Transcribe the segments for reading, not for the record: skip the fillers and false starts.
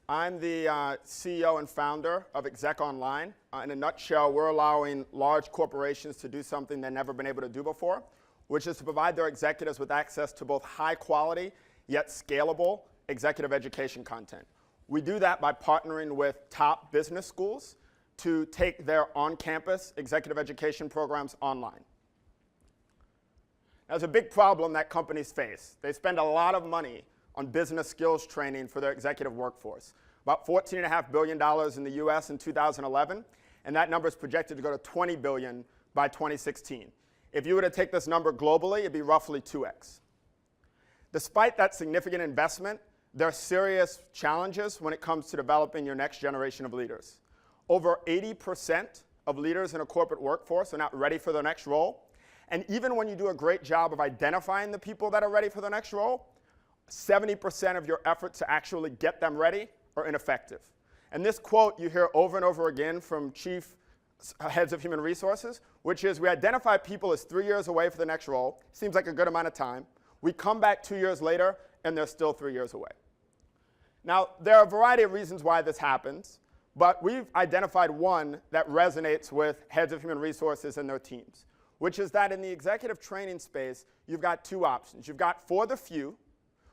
I'm the CEO and founder of Exec Online. In a nutshell, we're allowing large corporations to do something they've never been able to do before, which is to provide their executives with access to both high quality yet scalable executive education content. We do that by partnering with top business schools to take their on-campus executive education programs online. There's a big problem that companies face. They spend a lot of money on business skills training for their executive workforce. About $14.5 billion in the US in 2011, and that number is projected to go to $20 billion by 2016. If you were to take this number globally, it'd be roughly 2x. Despite that significant investment, there are serious challenges when it comes to developing your next generation of leaders. Over 80% of leaders in a corporate workforce are not ready for their next role. And even when you do a great job of identifying the people that are ready for the next role, 70% of your efforts to actually get them ready are ineffective. And this quote you hear over and over again from chief heads of human resources, which is we identify people as 3 years away for the next role. Seems like a good amount of time. We come back 2 years later, and they're still 3 years away. Now, there are a variety of reasons why this happens, but we've identified one that resonates with heads of human resources and their teams, which is that in the executive training space, you've got two options. You've got for the few,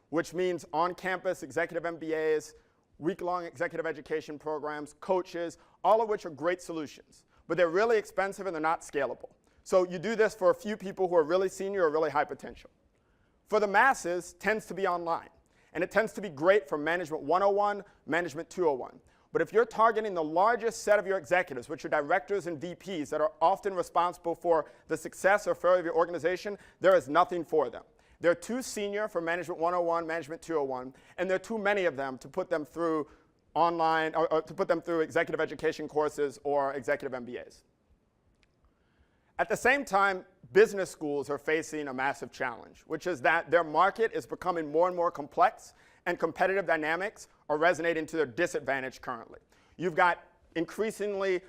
which means on-campus executive MBAs, week-long executive education programs, coaches, all of which are great solutions. But they're really expensive and they're not scalable. So you do this for a few people who are really senior or really high potential. For the masses, tends to be online. And it tends to be great for Management 101, Management 201. But if you're targeting the largest set of your executives, which are directors and VPs that are often responsible for the success or failure of your organization, there is nothing for them. They're too senior for Management 101, Management 201, and there are too many of them to put them through online, or to put them through executive education courses or executive MBAs. At the same time, business schools are facing a massive challenge, which is that their market is becoming more and more complex, and competitive dynamics are resonating to their disadvantage currently. You've got increasingly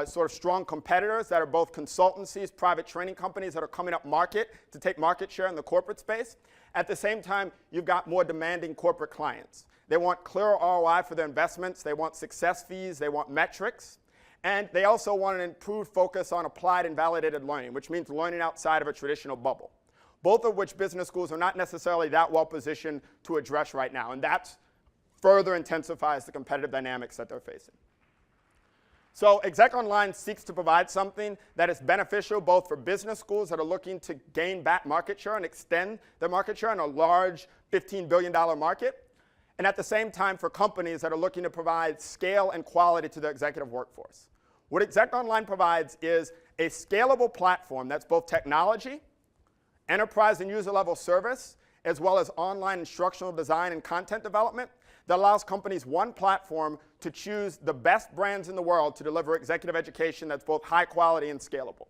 sort of strong competitors that are both consultancies, private training companies that are coming up market to take market share in the corporate space. At the same time, you've got more demanding corporate clients. They want clearer ROI for their investments. They want success fees. They want metrics. And they also want an improved focus on applied and validated learning, which means learning outside of a traditional bubble, both of which business schools are not necessarily that well positioned to address right now. And that further intensifies the competitive dynamics that they're facing. So Exec Online seeks to provide something that is beneficial both for business schools that are looking to gain back market share and extend their market share in a large $15 billion market, and at the same time for companies that are looking to provide scale and quality to their executive workforce. What Exec Online provides is a scalable platform that's both technology, enterprise and user level service, as well as online instructional design and content development that allows companies one platform to choose the best brands in the world to deliver executive education that's both high quality and scalable.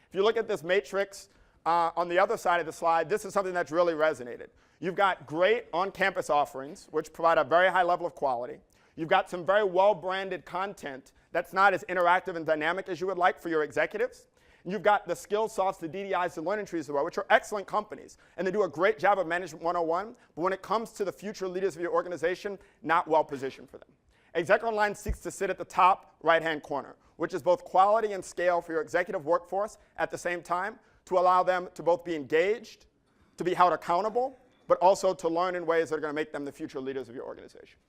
If you look at this matrix on the other side of the slide, this is something that's really resonated. You've got great on-campus offerings, which provide a very high level of quality. You've got some very well-branded content that's not as interactive and dynamic as you would like for your executives. And you've got the Skillsofts, the DDIs, the Learning Trees of the world, which are excellent companies. And they do a great job of Management 101. But when it comes to the future leaders of your organization, not well positioned for them. Exec Online seeks to sit at the top right-hand corner, which is both quality and scale for your executive workforce at the same time to allow them to both be engaged, to be held accountable, but also to learn in ways that are going to make them the future leaders of your organization.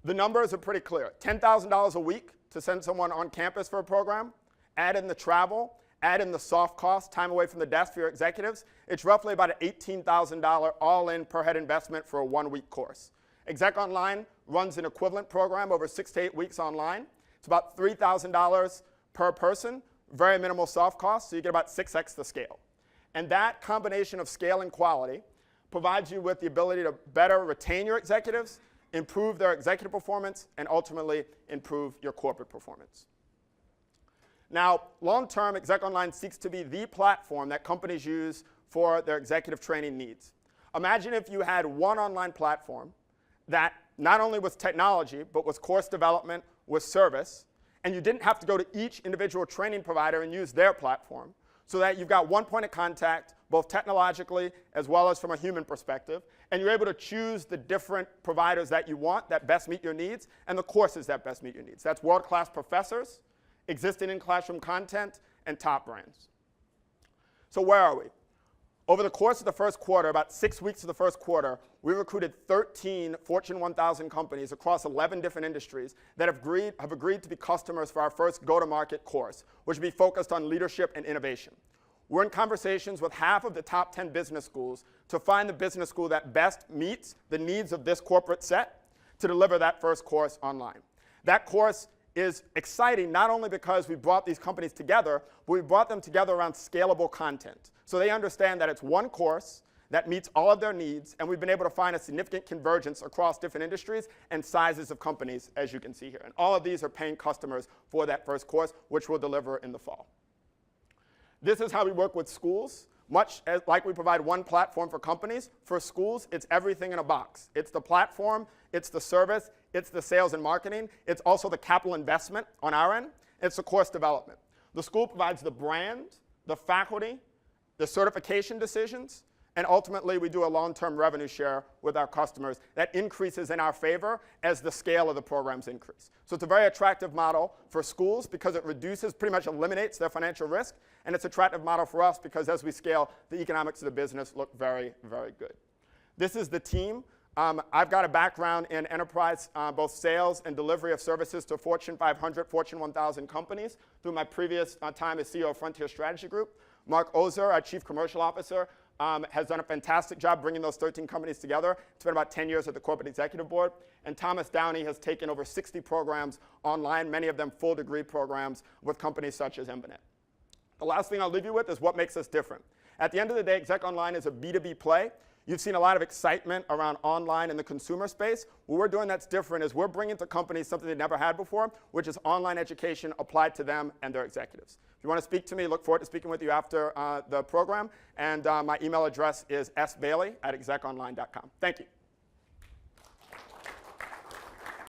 The numbers are pretty clear. $10,000 a week to send someone on campus for a program. Add in the travel, add in the soft cost, time away from the desk for your executives. It's roughly about an $18,000 all-in per head investment for a one-week course. Exec Online runs an equivalent program over 6 to 8 weeks online. It's about $3,000 per person, very minimal soft cost, so you get about 6x the scale. And that combination of scale and quality provides you with the ability to better retain your executives, improve their executive performance, and ultimately improve your corporate performance. Now, long-term, Exec Online seeks to be the platform that companies use for their executive training needs. Imagine if you had one online platform that not only was technology, but was course development, was service, and you didn't have to go to each individual training provider and use their platform. so that you've got one point of contact, both technologically as well as from a human perspective, and you're able to choose the different providers that you want that best meet your needs and the courses that best meet your needs. That's world-class professors, existing in-classroom content, and top brands. So where are we? Over the course of the first quarter, about 6 weeks of the first quarter, we recruited 13 Fortune 1000 companies across 11 different industries that have agreed to be customers for our first go-to-market course, which will be focused on leadership and innovation. We're in conversations with half of the top 10 business schools to find the business school that best meets the needs of this corporate set to deliver that first course online. That course is exciting not only because we brought these companies together, but we brought them together around scalable content. So they understand that it's one course that meets all of their needs, and we've been able to find a significant convergence across different industries and sizes of companies, as you can see here. And all of these are paying customers for that first course, which we'll deliver in the fall. This is how we work with schools. Much as like we provide one platform for companies, for schools, it's everything in a box. It's the platform, it's the service, it's the sales and marketing, it's also the capital investment on our end, it's the course development. The school provides the brand, the faculty, the certification decisions, and ultimately we do a long-term revenue share with our customers that increases in our favor as the scale of the programs increase. So it's a very attractive model for schools because it reduces, pretty much eliminates their financial risk, and it's an attractive model for us because as we scale, the economics of the business look very, very good. This is the team. I've got a background in enterprise, both sales and delivery of services to Fortune 500, Fortune 1000 companies through my previous time as CEO of Frontier Strategy Group. Mark Ozer, our Chief Commercial Officer, has done a fantastic job bringing those 13 companies together. It's been about 10 years at the Corporate Executive Board. And Thomas Downey has taken over 60 programs online, many of them full degree programs with companies such as Embanet. The last thing I'll leave you with is what makes us different. At the end of the day, Exec Online is a B2B play. You've seen a lot of excitement around online in the consumer space. What we're doing that's different is we're bringing to companies something they've never had before, which is online education applied to them and their executives. If you want to speak to me, look forward to speaking with you after the program. And my email address is sbailey@execonline.com. Thank you.